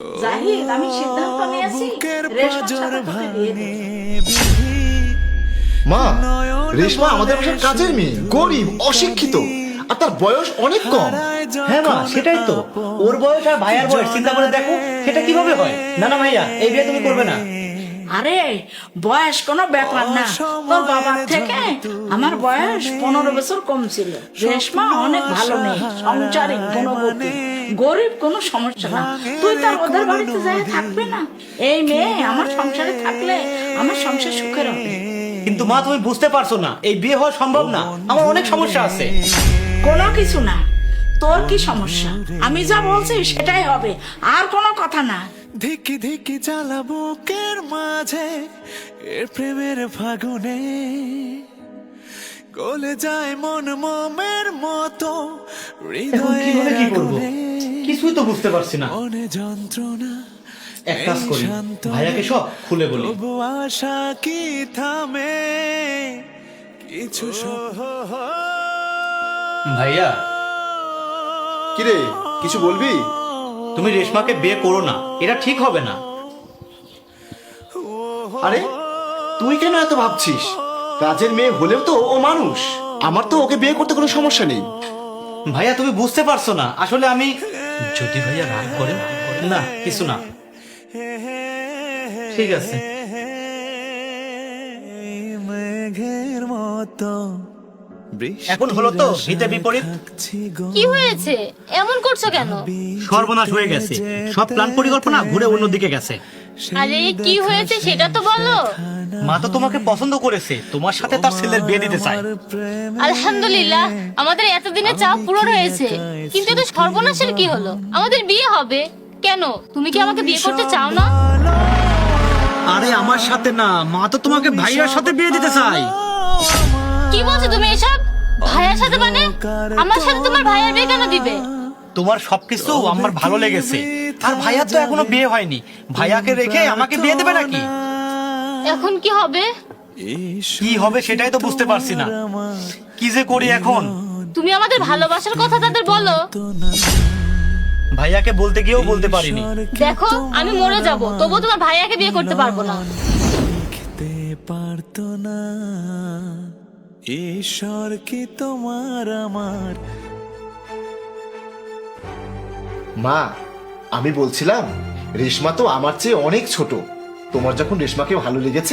জাহিদ, আমি সিদ্ধান্ত নিয়েছি রেশমার সাথে তোকে বিয়ে দেব। মা, রেশমা আমাদের বাসার কাজের মেয়ে, গরিব, অশিক্ষিত, আর তার বয়স অনেক কম। হ্যাঁ মা, সেটাই তো। ওর বয়স আর ভাইয়ার বয়স চিন্তা করে দেখো, সেটা কিভাবে হয়। না না ভাইয়া, এই বিয়ে তুমি করবে না। আরে বয়স কোনো ব্যাপার না, তোর বাবার থেকে আমার বয়স 15 বছর কম ছিল। রেশমা অনেক ভালো মেয়ে, সংসারী, গুণবতী, গরিব, কোনো সমস্যা না। তুই তার ওদের বাড়িতে যাই থাকবে না? এই মেয়ে আমার সংসারে থাকলে আমার সংসার সুখের হবে। কিন্তু মা, তুমি বুঝতে পারছো না, এই বিয়ে হওয়া সম্ভব না। আমার অনেক সমস্যা আছে। কোনো কিছু না, তোর কি সমস্যা? আমি যা বলছি সেটাই হবে, আর কোনো কথা না। ধিকি ধিকি জ্বালা বুকের মাঝে এর প্রেমের ফাগুনে গলে যায় মন মোমের মতো এখন কিভাবে কি করবো হৃদয়ে কিছুই তো বুঝতে পারছি না। মনে যন্ত্রণা এক কাজ করি, ভাইয়াকে সব খুলে বলি। তবু আশা কি থামে কিছু ভাইয়া, কিরে, কিছু বলবি? তুমি রেশমাকে বিয়ে করো না, এটা ঠিক হবে না। আরে তুই কেন এত ভাবছিস? কাজের মেয়ে হলেও তো ও মানুষ। আমার তো ওকে বিয়ে করতে কোনো সমস্যা নেই। ভাইয়া, তুমি বুঝতে পারছো না। আসলে আমি, যদি ভাইয়া রাগ করে, না কিছু না, ঠিক আছে। মেঘের মতো এখন হলো তো হিতে বিপরীত। কি হয়েছে? এমন করছো কেন? সর্বনাশ হয়ে গেছে, সব প্ল্যান পরিকল্পনা ঘুরে অন্যদিকে গেছে। আরে কি হয়েছে সেটা তো বলো। মা তো তোমাকে পছন্দ করেছে, তোমার সাথে তার ছেলের বিয়ে দিতে চায়। আলহামদুলিল্লাহ, আমাদের এতদিনের চাপ পূরণ হয়েছে। কিন্তু এটা সর্বনাশের কি হলো? আমাদের বিয়ে হবে কেন? তুমি কি আমাকে বিয়ে করতে চাও না? আরে আমার সাথে না, মা তো তোমাকে ভাইয়ার সাথে বিয়ে দিতে চায়। কি বলছো তুমি এসব? ভাইয়ার সাথে মানে? আমার সাথে তোমার ভাইয়ার বিয়ে কেন দিবে? তোমার সবকিছু আমার ভালো লেগেছে, আর ভাইয়ার তো এখনো বিয়ে হয়নি। ভাইয়াকে রেখে আমাকে বিয়ে দেবে নাকি? এখন কি হবে? কি হবে সেটাই তো বুঝতে পারছি না, কি যে করি এখন। তুমি আমাদের ভালোবাসার কথা তাদের বলো। ভাইয়াকে বলতে গিয়েও বলতে পারিনি। দেখো, আমি মরে যাব, তবুও তোমার ভাইয়াকে বিয়ে করতে পারবো না। লিখতে পারতো না ঈশ্বর কি তোমার আমার। মা, আমি বলছিলাম রেশমা তো আমার চেয়ে অনেক ছোট। তোমার যখন রেশমাকে ভালো লেগেছে